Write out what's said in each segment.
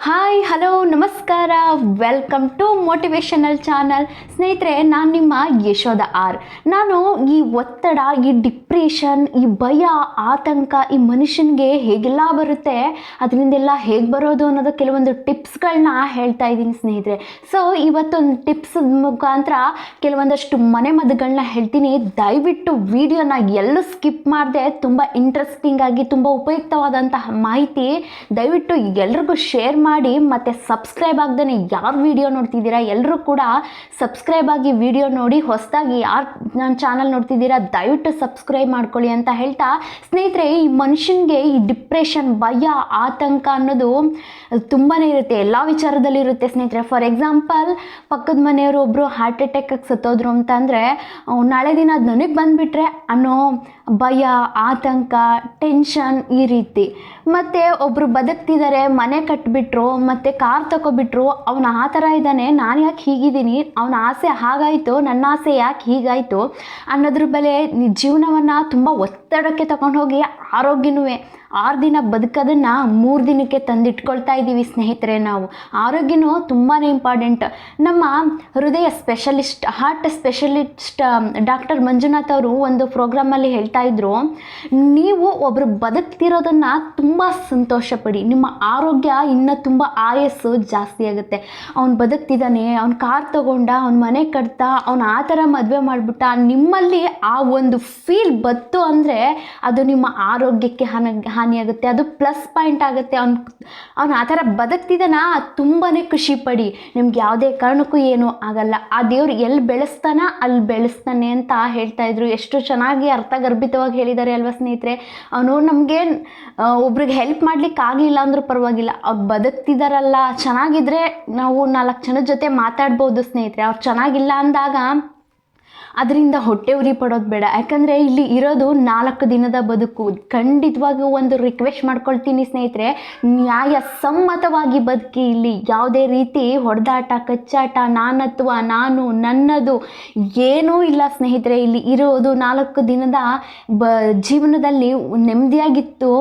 Hi hello ನಮಸ್ಕಾರ, welcome to motivational channel. ಸ್ನೇಹಿತರೆ, ನಾನು ನಿಮ್ಮ ಯಶೋಧ ಆರ್. ನಾನು ಈ ಒತ್ತಡ, ಈ ಡಿಪ್ರೆಷನ್, ಈ ಭಯ, ಆತಂಕ ಈ ಮನುಷ್ಯನಿಗೆ ಹೇಗೆಲ್ಲ ಬರುತ್ತೆ, ಅದರಿಂದೆಲ್ಲ ಹೇಗೆ ಬರೋದು ಅನ್ನೋದು ಕೆಲವೊಂದು ಟಿಪ್ಸ್ಗಳನ್ನ ಹೇಳ್ತಾ ಇದ್ದೀನಿ ಸ್ನೇಹಿತರೆ. ಸೊ ಇವತ್ತೊಂದು ಟಿಪ್ಸ್ ಮುಖಾಂತರ ಕೆಲವೊಂದಷ್ಟು ಮನೆಮದ್ದುಗಳನ್ನ ಹೇಳ್ತೀನಿ. ದಯವಿಟ್ಟು ವಿಡಿಯೋನ ಎಲ್ಲೂ ಸ್ಕಿಪ್ ಮಾಡದೆ, ತುಂಬ ಇಂಟ್ರೆಸ್ಟಿಂಗ್ ಆಗಿ ತುಂಬ ಉಪಯುಕ್ತವಾದಂತಹ ಮಾಹಿತಿ ದಯವಿಟ್ಟು ಎಲ್ರಿಗೂ ಶೇರ್ ಮಾಡಿ. ಮತ್ತು ಸಬ್ಸ್ಕ್ರೈಬ್ ಆಗದೇ ಯಾರು ವಿಡಿಯೋ ನೋಡ್ತಿದ್ದೀರಾ ಎಲ್ಲರೂ ಕೂಡ ಸಬ್ಸ್ಕ್ರೈಬ್ ಆಗಿ ವಿಡಿಯೋ ನೋಡಿ. ಹೊಸದಾಗಿ ಯಾರು ನನ್ನ ಚಾನಲ್ ನೋಡ್ತಿದ್ದೀರಾ ದಯವಿಟ್ಟು ಸಬ್ಸ್ಕ್ರೈಬ್ ಮಾಡ್ಕೊಳ್ಳಿ ಅಂತ ಹೇಳ್ತಾ, ಸ್ನೇಹಿತರೆ, ಈ ಮನುಷ್ಯನಿಗೆ ಈ ಡಿಪ್ರೆಷನ್, ಭಯ, ಆತಂಕ ಅನ್ನೋದು ತುಂಬಾ ಇರುತ್ತೆ, ಎಲ್ಲ ವಿಚಾರದಲ್ಲಿ ಇರುತ್ತೆ ಸ್ನೇಹಿತರೆ. ಫಾರ್ ಎಕ್ಸಾಂಪಲ್, ಪಕ್ಕದ ಮನೆಯವರು ಒಬ್ಬರು ಹಾರ್ಟ್ ಅಟ್ಯಾಕಾಗಿ ಸತ್ತೋದ್ರು ಅಂತ ಅಂದರೆ ನಾಳೆ ದಿನ ಅದು ನನಗೆ ಬಂದುಬಿಟ್ರೆ ಅನ್ನೋ ಭಯ, ಆತಂಕ, ಟೆನ್ಷನ್ ಈ ರೀತಿ. ಮತ್ತು ಒಬ್ಬರು ಬದುಕ್ತಿದ್ದಾರೆ, ಮನೆ ಕಟ್ಟಿಬಿಟ್ರು, ಮತ್ತು ಕಾರ್ ತಗೊಬಿಟ್ರು, ಅವನು ಆ ಥರ ಇದ್ದಾನೆ, ನಾನು ಯಾಕೆ ಹೀಗಿದ್ದೀನಿ, ಅವನ ಆಸೆ ಹಾಗಾಯಿತು, ನನ್ನ ಆಸೆ ಯಾಕೆ ಹೀಗಾಯಿತು ಅನ್ನೋದ್ರ ಬೆಲೆ ಜೀವನವನ್ನು ತುಂಬ ಒತ್ತಡಕ್ಕೆ ತಗೊಂಡು ಹೋಗಿ ಆರೋಗ್ಯನೂ 6 ದಿನ ಬದುಕೋದನ್ನು 3 ದಿನಕ್ಕೆ ತಂದಿಟ್ಕೊಳ್ತಾ ಇದ್ದೀವಿ ಸ್ನೇಹಿತರೆ. ನಾವು ಆರೋಗ್ಯನೂ ತುಂಬಾ ಇಂಪಾರ್ಟೆಂಟ್. ನಮ್ಮ ಹೃದಯ specialist, heart specialist doctor Manjunath ಅವರು ಒಂದು ಪ್ರೋಗ್ರಾಮಲ್ಲಿ ಹೇಳ್ತಾ ಇದ್ರು, ನೀವು ಒಬ್ಬರು ಬದುಕ್ತಿರೋದನ್ನು ತುಂಬ ಸಂತೋಷಪಡಿ, ನಿಮ್ಮ ಆರೋಗ್ಯ ಇನ್ನೂ ತುಂಬ ಆಯಸ್ಸು ಜಾಸ್ತಿ ಆಗುತ್ತೆ. ಅವ್ನು ಬದುಕ್ತಿದ್ದಾನೆ, ಅವ್ನು ಕಾರ್ ತೊಗೊಂಡ, ಅವ್ನ ಮನೆ ಕಟ್ತ, ಅವ್ನು ಆ ಥರ ಮದುವೆ ಮಾಡಿಬಿಟ್ಟ, ನಿಮ್ಮಲ್ಲಿ ಆ ಒಂದು ಫೀಲ್ ಬತ್ತು ಅಂದರೆ ಅದು ನಿಮ್ಮ ಆರೋಗ್ಯಕ್ಕೆ ಹಾನಿಯಾಗುತ್ತೆ, ಅದು ಪ್ಲಸ್ ಪಾಯಿಂಟ್ ಆಗುತ್ತೆ. ಅವ್ನು ಆ ಥರ ಬದುಕ್ತಿದ್ದಾನ, ತುಂಬಾ ಖುಷಿ ಪಡಿ, ನಿಮ್ಗೆ ಯಾವುದೇ ಕಾರಣಕ್ಕೂ ಏನೂ ಆಗಲ್ಲ, ಆ ದೇವ್ರು ಎಲ್ಲಿ ಬೆಳೆಸ್ತಾನ ಅಲ್ಲಿ ಬೆಳೆಸ್ತಾನೆ ಅಂತ ಹೇಳ್ತಾ ಇದ್ರು. ಎಷ್ಟು ಚೆನ್ನಾಗಿ ಅರ್ಥಗರ್ಭಿತವಾಗಿ ಹೇಳಿದ್ದಾರೆ ಅಲ್ವಾ ಸ್ನೇಹಿತರೆ. ಅವನು ನಮಗೆ ಒಬ್ರಿಗೆ ಹೆಲ್ಪ್ ಮಾಡ್ಲಿಕ್ಕೆ ಆಗಲಿಲ್ಲ ಅಂದ್ರೂ ಪರವಾಗಿಲ್ಲ, ಅವ್ರು ಬದುಕ್ತಿದ್ದಾರಲ್ಲ, ಚೆನ್ನಾಗಿದ್ರೆ ನಾವು 4 ಜನದ ಜೊತೆ ಮಾತಾಡ್ಬೋದು ಸ್ನೇಹಿತರೆ. ಅವ್ರು ಚೆನ್ನಾಗಿಲ್ಲ ಅಂದಾಗ ಅದರಿಂದ ಹೊಟ್ಟೆ ಉರಿ ಪಡೋದು ಬೇಡ. ಯಾಕಂದರೆ ಇಲ್ಲಿ ಇರೋದು 4 ದಿನದ ಬದುಕು. ಖಂಡಿತವಾಗಿಯೂ ಒಂದು ರಿಕ್ವೆಸ್ಟ್ ಮಾಡ್ಕೊಳ್ತೀನಿ ಸ್ನೇಹಿತರೆ, ನ್ಯಾಯಸಮ್ಮತವಾಗಿ ಬದುಕಿ. ಇಲ್ಲಿ ಯಾವುದೇ ರೀತಿ ಹೊಡೆದಾಟ, ಕಚ್ಚಾಟ, ನಾನತ್ವ, ನಾನು, ನನ್ನದು ಏನೂ ಇಲ್ಲ ಸ್ನೇಹಿತರೆ. ಇಲ್ಲಿ ಇರೋದು 4 ದಿನದ ಜೀವನದಲ್ಲಿ ನೆಮ್ಮದಿಯಾಗಿತ್ತು,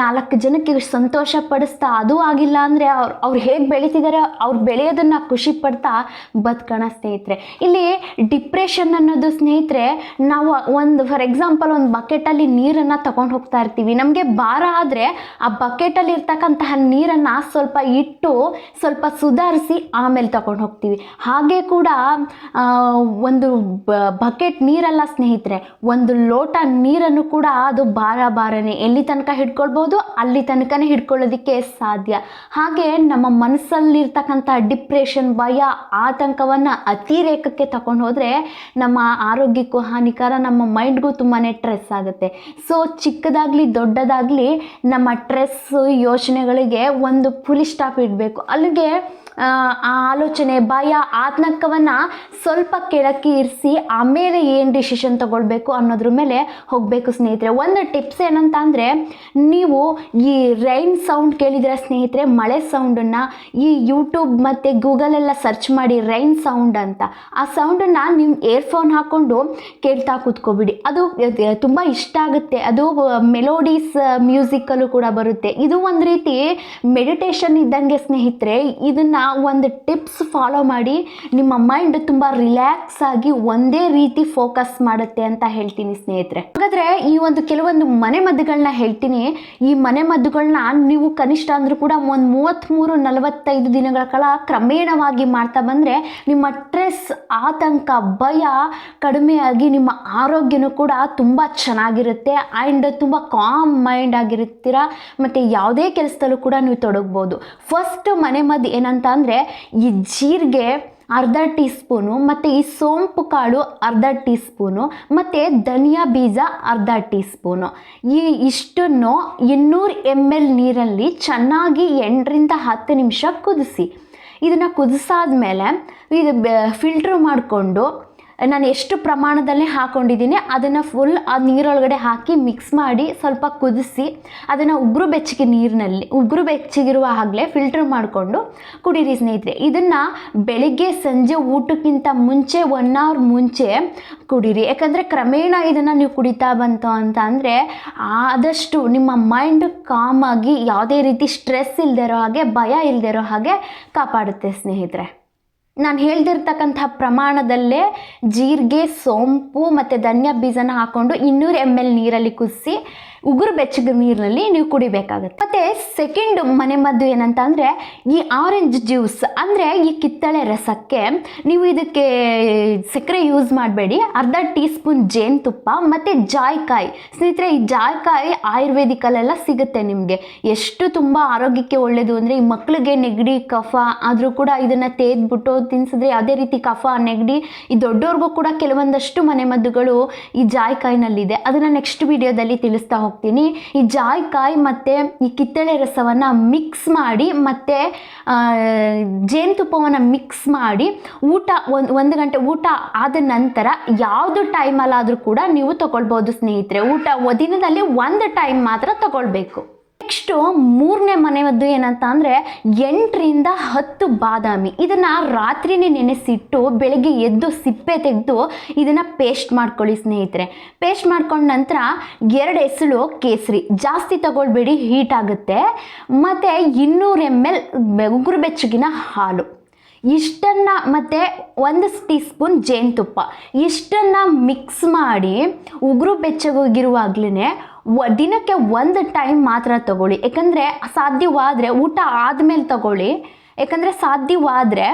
4 ಜನಕ್ಕೆ ಸಂತೋಷ ಪಡಿಸ್ತಾ, ಅದು ಆಗಿಲ್ಲ ಅಂದರೆ ಅವ್ರು ಹೇಗೆ ಬೆಳೀತಿದ್ದಾರೆ, ಅವ್ರು ಬೆಳೆಯೋದನ್ನು ಖುಷಿ ಪಡ್ತಾ ಬದುಕೋಣ ಸ್ನೇಹಿತರೆ. ಇಲ್ಲಿ ಡಿಪ್ರೆಷನ್ ಅನ್ನೋದು ಸ್ನೇಹಿತರೆ, ನಾವು ಫಾರ್ ಎಕ್ಸಾಂಪಲ್ ಒಂದು ಬಕೆಟಲ್ಲಿ ನೀರನ್ನು ತಗೊಂಡು ಹೋಗ್ತಾ ಇರ್ತೀವಿ. ನಮಗೆ ಭಾರ ಆದರೆ ಆ ಬಕೆಟಲ್ಲಿ ಇರ್ತಕ್ಕಂತಹ ನೀರನ್ನು ಸ್ವಲ್ಪ ಇಟ್ಟು ಸ್ವಲ್ಪ ಸುಧಾರಿಸಿ ಆಮೇಲೆ ತಗೊಂಡು ಹೋಗ್ತೀವಿ. ಹಾಗೆ ಕೂಡ ಒಂದು ಬಕೆಟ್ ನೀರಲ್ಲ ಸ್ನೇಹಿತರೆ, ಒಂದು ಲೋಟ ನೀರನ್ನು ಕೂಡ ಅದು ಭಾರನೇ, ಎಲ್ಲಿ ತನಕ ಹಿಡ್ಕೊಳ್ಬೋದು ಅಲ್ಲಿ ತನಕನೇ ಹಿಡ್ಕೊಳ್ಳೋದಕ್ಕೆ ಸಾಧ್ಯ. ಹಾಗೆ ನಮ್ಮ ಮನಸ್ಸಲ್ಲಿರ್ತಕ್ಕಂಥ ಡಿಪ್ರೆಷನ್, ಭಯ, ಆತಂಕವನ್ನು ಅತಿರೇಕಕ್ಕೆ ತಗೊಂಡು ಹೋದರೆ ನಮ್ಮ ಆರೋಗ್ಯಕ್ಕೂ ಹಾನಿಕಾರ, ನಮ್ಮ ಮೈಂಡ್ಗೂ ತುಂಬಾ ಸ್ಟ್ರೆಸ್ ಆಗುತ್ತೆ. ಸೊ ಚಿಕ್ಕದಾಗಲಿ ದೊಡ್ಡದಾಗಲಿ ನಮ್ಮ ಸ್ಟ್ರೆಸ್ ಯೋಚನೆಗಳಿಗೆ ಒಂದು ಫುಲ್ ಸ್ಟಾಪ್ ಇಡಬೇಕು. ಅಲ್ಲಿಗೆ ಆ ಆಲೋಚನೆ, ಭಯ, ಆತಂಕವನ್ನು ಸ್ವಲ್ಪ ಕೆಳಕ್ಕೆ ಇರಿಸಿ ಆಮೇಲೆ ಏನು ಡಿಸಿಷನ್ ತಗೊಳ್ಬೇಕು ಅನ್ನೋದ್ರ ಮೇಲೆ ಹೋಗಬೇಕು ಸ್ನೇಹಿತರೆ. ಒಂದು ಟಿಪ್ಸ್ ಏನಂತ ಅಂದರೆ, ನೀವು ಈ ರೈನ್ ಸೌಂಡ್ ಕೇಳಿದರೆ ಸ್ನೇಹಿತರೆ, ಮಳೆ ಸೌಂಡನ್ನು ಈ ಯೂಟ್ಯೂಬ್ ಮತ್ತು ಗೂಗಲೆಲ್ಲ ಸರ್ಚ್ ಮಾಡಿ ರೈನ್ ಸೌಂಡ್ ಅಂತ. ಆ ಸೌಂಡನ್ನು ನೀವು ಏರ್ಫೋನ್ ಹಾಕ್ಕೊಂಡು ಕೇಳ್ತಾ ಕೂತ್ಕೊಬಿಡಿ. ಅದು ತುಂಬ ಇಷ್ಟ ಆಗುತ್ತೆ. ಅದು ಮೆಲೋಡೀಸ್ ಮ್ಯೂಸಿಕಲ್ಲೂ ಕೂಡ ಬರುತ್ತೆ. ಇದು ಒಂದು ರೀತಿ ಮೆಡಿಟೇಷನ್ ಇದ್ದಂಗೆ ಸ್ನೇಹಿತರೆ. ಇದನ್ನು ಒಂದು ಟಿಪ್ಸ್ ಫಾಲೋ ಮಾಡಿ, ನಿಮ್ಮ ಮೈಂಡ್ ತುಂಬ ರಿಲ್ಯಾಕ್ಸ್ ಆಗಿ ಒಂದೇ ರೀತಿ ಫೋಕಸ್ ಮಾಡುತ್ತೆ ಅಂತ ಹೇಳ್ತೀನಿ ಸ್ನೇಹಿತರೆ. ಹಾಗಾದರೆ ಈ ಒಂದು ಕೆಲವೊಂದು ಮನೆಮದ್ದುಗಳನ್ನ ಹೇಳ್ತೀನಿ. ಈ ಮನೆಮದ್ದುಗಳನ್ನ ನೀವು ಕನಿಷ್ಠ ಅಂದರೂ ಕೂಡ ಒಂದು 33-45 ದಿನಗಳ ಕಾಲ ಕ್ರಮೇಣವಾಗಿ ಮಾಡ್ತಾ ಬಂದರೆ ನಿಮ್ಮ ಸ್ಟ್ರೆಸ್, ಆತಂಕ, ಭಯ ಕಡಿಮೆಯಾಗಿ ನಿಮ್ಮ ಆರೋಗ್ಯನೂ ಕೂಡ ತುಂಬ ಚೆನ್ನಾಗಿರುತ್ತೆ. ಆ್ಯಂಡ್ ತುಂಬ ಕಾಮ್ ಮೈಂಡ್ ಆಗಿರ್ತೀರ, ಮತ್ತು ಯಾವುದೇ ಕೆಲಸದಲ್ಲೂ ಕೂಡ ನೀವು ತೊಡಗ್ಬೋದು. ಫಸ್ಟ್ ಮನೆಮದ್ದು ಏನಂತ ಅಂದರೆ, ಈ ಜೀರಿಗೆ ಅರ್ಧ ಟೀ ಸ್ಪೂನು, ಮತ್ತು ಈ ಸೋಂಪು ಕಾಳು ಅರ್ಧ ಟೀ ಸ್ಪೂನು, ಮತ್ತು ಧನಿಯಾ ಬೀಜ ಅರ್ಧ ಟೀ ಸ್ಪೂನು. ಇಷ್ಟನ್ನು 200 ml ನೀರಲ್ಲಿ ಚೆನ್ನಾಗಿ 8-10 ನಿಮಿಷ ಕುದಿಸಿ. ಇದನ್ನು ಕುದಿಸಾದ್ಮೇಲೆ ಇದು ಫಿಲ್ಟ್ರ್ ಮಾಡಿಕೊಂಡು ನಾನು ಎಷ್ಟು ಪ್ರಮಾಣದಲ್ಲಿ ಹಾಕ್ಕೊಂಡಿದ್ದೀನಿ ಅದನ್ನು ಫುಲ್ ಆ ನೀರೊಳಗಡೆ ಹಾಕಿ ಮಿಕ್ಸ್ ಮಾಡಿ ಸ್ವಲ್ಪ ಕುದಿಸಿ ಅದನ್ನು ಉಗುರು ಬೆಚ್ಚಗಿರುವ ಹಾಗಲೇ ಫಿಲ್ಟರ್ ಮಾಡಿಕೊಂಡು ಕುಡೀರಿ ಸ್ನೇಹಿತರೆ. ಇದನ್ನು ಬೆಳಿಗ್ಗೆ ಸಂಜೆ ಊಟಕ್ಕಿಂತ ಮುಂಚೆ 1 hour ಮುಂಚೆ ಕುಡೀರಿ. ಯಾಕಂದರೆ ಕ್ರಮೇಣ ಇದನ್ನು ನೀವು ಕುಡಿತಾ ಬಂತು ಅಂತ ಅಂದರೆ ಆದಷ್ಟು ನಿಮ್ಮ ಮೈಂಡ್ ಕಾಮಾಗಿ ಯಾವುದೇ ರೀತಿ ಸ್ಟ್ರೆಸ್ ಇಲ್ಲದೆ ಇರೋ ಹಾಗೆ, ಭಯ ಇಲ್ಲದೆ ಇರೋ ಹಾಗೆ ಕಾಪಾಡುತ್ತೆ ಸ್ನೇಹಿತರೆ. ನಾನು ಹೇಳ್ದಿರ್ತಕ್ಕಂಥ ಪ್ರಮಾಣದಲ್ಲೇ ಜೀರಿಗೆ, ಸೋಂಪು ಮತ್ತು ಧನಿಯಾ ಬೀಜನ ಹಾಕ್ಕೊಂಡು 200 ml ನೀರಲ್ಲಿ ಕುದಿಸಿ ಉಗುರು ಬೆಚ್ಚಗೆ ನೀರಿನಲ್ಲಿ ನೀವು ಕುಡಿಬೇಕಾಗುತ್ತೆ. ಮತ್ತು ಸೆಕೆಂಡ್ ಮನೆಮದ್ದು ಏನಂತ ಅಂದರೆ ಈ ಆರೆಂಜ್ ಜ್ಯೂಸ್ ಅಂದರೆ ಈ ಕಿತ್ತಳೆ ರಸಕ್ಕೆ ನೀವು ಇದಕ್ಕೆ ಸಕ್ಕರೆ ಯೂಸ್ ಮಾಡಬೇಡಿ. ಅರ್ಧ ಟೀ ಸ್ಪೂನ್ ಜೇನುತುಪ್ಪ ಮತ್ತು ಜಾಯಿಕಾಯಿ. ಸ್ನೇಹಿತರೆ, ಈ ಜಾಯಿಕಾಯಿ ಆಯುರ್ವೇದಿಕಲ್ಲೆಲ್ಲ ಸಿಗುತ್ತೆ ನಿಮಗೆ. ಎಷ್ಟು ತುಂಬ ಆರೋಗ್ಯಕ್ಕೆ ಒಳ್ಳೆಯದು ಅಂದರೆ ಈ ಮಕ್ಕಳಿಗೆ ನೆಗಡಿ, ಕಫ ಆದರೂ ಕೂಡ ಇದನ್ನು ತೇದ್ಬಿಟ್ಟು ತಿನ್ಸಿದ್ರೆ ಯಾವುದೇ ರೀತಿ ಕಫ, ನೆಗಡಿ, ಈ ದೊಡ್ಡವ್ರಿಗೂ ಕೂಡ ಕೆಲವೊಂದಷ್ಟು ಮನೆಮದ್ದುಗಳು ಈ ಜಾಯಿಕಾಯಿನಲ್ಲಿದೆ. ಅದನ್ನು ನೆಕ್ಸ್ಟ್ ವಿಡಿಯೋದಲ್ಲಿ ತಿಳಿಸ್ತಾ ಹೋಗ್ತೀನಿ. ಈ ಜಾಯಿಕಾಯಿ ಮತ್ತು ಈ ಕಿತ್ತಳೆ ರಸವನ್ನು ಮಿಕ್ಸ್ ಮಾಡಿ ಮತ್ತು ಜೇನುತುಪ್ಪವನ್ನು ಮಿಕ್ಸ್ ಮಾಡಿ ಒಂದು ಗಂಟೆ ಊಟ ಆದ ನಂತರ ಯಾವುದು ಟೈಮಲ್ಲಾದರೂ ಕೂಡ ನೀವು ತಗೊಳ್ಬೋದು ಸ್ನೇಹಿತರೆ. ದಿನದಲ್ಲಿ 1 ಟೈಮ್ ಮಾತ್ರ ತಗೊಳ್ಬೇಕು. ನೆಕ್ಸ್ಟು 3ನೇ ಮನೆಮದ್ದು ಏನಂತ ಅಂದರೆ 8 ರಿಂದ 10 ಬಾದಾಮಿ. ಇದನ್ನು ರಾತ್ರಿನೇ ನೆನೆಸಿಟ್ಟು ಬೆಳಗ್ಗೆ ಎದ್ದು ಸಿಪ್ಪೆ ತೆಗೆದು ಇದನ್ನು ಪೇಸ್ಟ್ ಮಾಡ್ಕೊಳ್ಳಿ ಸ್ನೇಹಿತರೆ. ಪೇಸ್ಟ್ ಮಾಡ್ಕೊಂಡ ನಂತರ 2 ಎಸಳು ಕೇಸರಿ, ಜಾಸ್ತಿ ತಗೊಳ್ಬೇಡಿ, ಹೀಟ್ ಆಗುತ್ತೆ. ಮತ್ತು 200 ml ಉಗುರು ಬೆಚ್ಚಗಿನ ಹಾಲು, ಇಷ್ಟನ್ನು ಮತ್ತು 1 ಟೀ ಸ್ಪೂನ್ ಜೇನುತುಪ್ಪ, ಇಷ್ಟನ್ನು ಮಿಕ್ಸ್ ಮಾಡಿ ಉಗುರು ಬೆಚ್ಚಗಿರುವಾಗಲೇ ದಿನಕ್ಕೆ 1 ಟೈಮ್ ಮಾತ್ರ ತಗೊಳ್ಳಿ. ಯಾಕಂದರೆ ಸಾಧ್ಯವಾದರೆ ಊಟ ಆದಮೇಲೆ ತಗೊಳ್ಳಿ. ಯಾಕಂದರೆ ಸಾಧ್ಯವಾದರೆ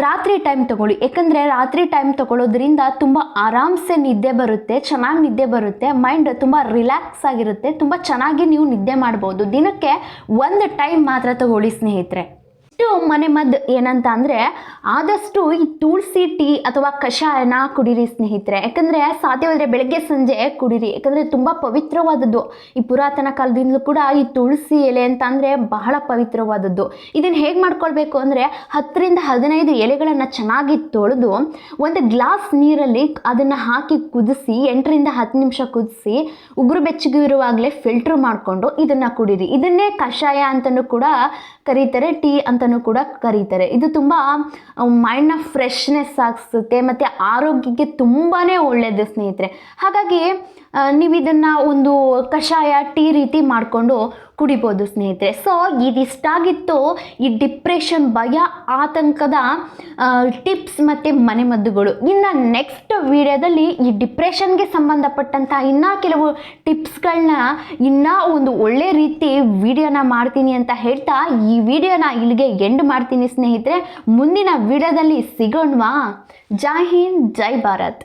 ರಾತ್ರಿ ಟೈಮ್ ತಗೊಳ್ಳಿ. ಯಾಕಂದರೆ ರಾತ್ರಿ ಟೈಮ್ ತಗೊಳ್ಳೋದ್ರಿಂದ ತುಂಬ ಆರಾಮ್ಸೆ ನಿದ್ದೆ ಬರುತ್ತೆ, ಚೆನ್ನಾಗಿ ನಿದ್ದೆ ಬರುತ್ತೆ, ಮೈಂಡ್ ತುಂಬ ರಿಲ್ಯಾಕ್ಸ್ ಆಗಿರುತ್ತೆ, ತುಂಬ ಚೆನ್ನಾಗಿ ನೀವು ನಿದ್ದೆ ಮಾಡ್ಬೋದು. ದಿನಕ್ಕೆ 1 ಟೈಮ್ ಮಾತ್ರ ತಗೊಳ್ಳಿ ಸ್ನೇಹಿತರೆ. ಮನೆಮದ್ದು ಏನಂತ ಅಂದರೆ ಆದಷ್ಟು ಈ ತುಳಸಿ ಟೀ ಅಥವಾ ಕಷಾಯನ ಕುಡೀರಿ ಸ್ನೇಹಿತರೆ. ಯಾಕಂದರೆ ಸಾಧ್ಯವಾದರೆ ಬೆಳಗ್ಗೆ ಸಂಜೆ ಕುಡೀರಿ. ಯಾಕಂದರೆ ತುಂಬ ಪವಿತ್ರವಾದದ್ದು. ಈ ಪುರಾತನ ಕಾಲದಿಂದಲೂ ಕೂಡ ಈ ತುಳಸಿ ಎಲೆ ಅಂತ ಅಂದರೆ ಬಹಳ ಪವಿತ್ರವಾದದ್ದು. ಇದನ್ನು ಹೇಗೆ ಮಾಡ್ಕೊಳ್ಬೇಕು ಅಂದರೆ 10 ರಿಂದ 15 ಎಲೆಗಳನ್ನು ಚೆನ್ನಾಗಿ ತೊಳೆದು 1 ಗ್ಲಾಸ್ ನೀರಲ್ಲಿ ಅದನ್ನು ಹಾಕಿ ಕುದಿಸಿ 8 ರಿಂದ 10 ನಿಮಿಷ ಕುದಿಸಿ ಉಗುರು ಬೆಚ್ಚಗಿರುವಾಗಲೇ ಫಿಲ್ಟ್ರ್ ಮಾಡಿಕೊಂಡು ಇದನ್ನು ಕುಡೀರಿ. ಇದನ್ನೇ ಕಷಾಯ ಅಂತಲೂ ಕೂಡ ಕರೀತಾರೆ, ಟೀ ಅಂತಲೂ ಕೂಡ ಕರೀತಾರೆ. ಇದು ತುಂಬ ಮೈಂಡ್ನ ಫ್ರೆಶ್ನೆಸ್ ಆಗಿಸುತ್ತೆ ಮತ್ತು ಆರೋಗ್ಯಕ್ಕೆ ತುಂಬಾ ಒಳ್ಳೆಯದು ಸ್ನೇಹಿತರೆ. ಹಾಗಾಗಿ ನೀವು ಇದನ್ನು ಒಂದು ಕಷಾಯ, ಟೀ ರೀತಿ ಮಾಡಿಕೊಂಡು ಕುಡಿಬೋದು ಸ್ನೇಹಿತರೆ. ಸೊ ಇದಿಷ್ಟಾಗಿತ್ತು ಈ ಡಿಪ್ರೆಷನ್, ಭಯ, ಆತಂಕದ ಟಿಪ್ಸ್ ಮತ್ತು ಮನೆಮದ್ದುಗಳು. ಇನ್ನು ನೆಕ್ಸ್ಟ್ ವಿಡಿಯೋದಲ್ಲಿ ಈ ಡಿಪ್ರೆಷನ್ಗೆ ಸಂಬಂಧಪಟ್ಟಂಥ ಇನ್ನೂ ಕೆಲವು ಟಿಪ್ಸ್ಗಳನ್ನ ಇನ್ನೂ ಒಂದು ಒಳ್ಳೆ ರೀತಿ ವಿಡಿಯೋನ ಮಾಡ್ತೀನಿ ಅಂತ ಹೇಳ್ತಾ ಈ ವಿಡಿಯೋನ ಇಲ್ಲಿಗೆ ಎಂಡ್ ಮಾಡ್ತೀನಿ ಸ್ನೇಹಿತರೆ. ಮುಂದಿನ ವಿಡಿಯೋದಲ್ಲಿ ಸಿಗೋಣವಾ? ಜೈ ಹಿಂದ್, ಜೈ ಭಾರತ್.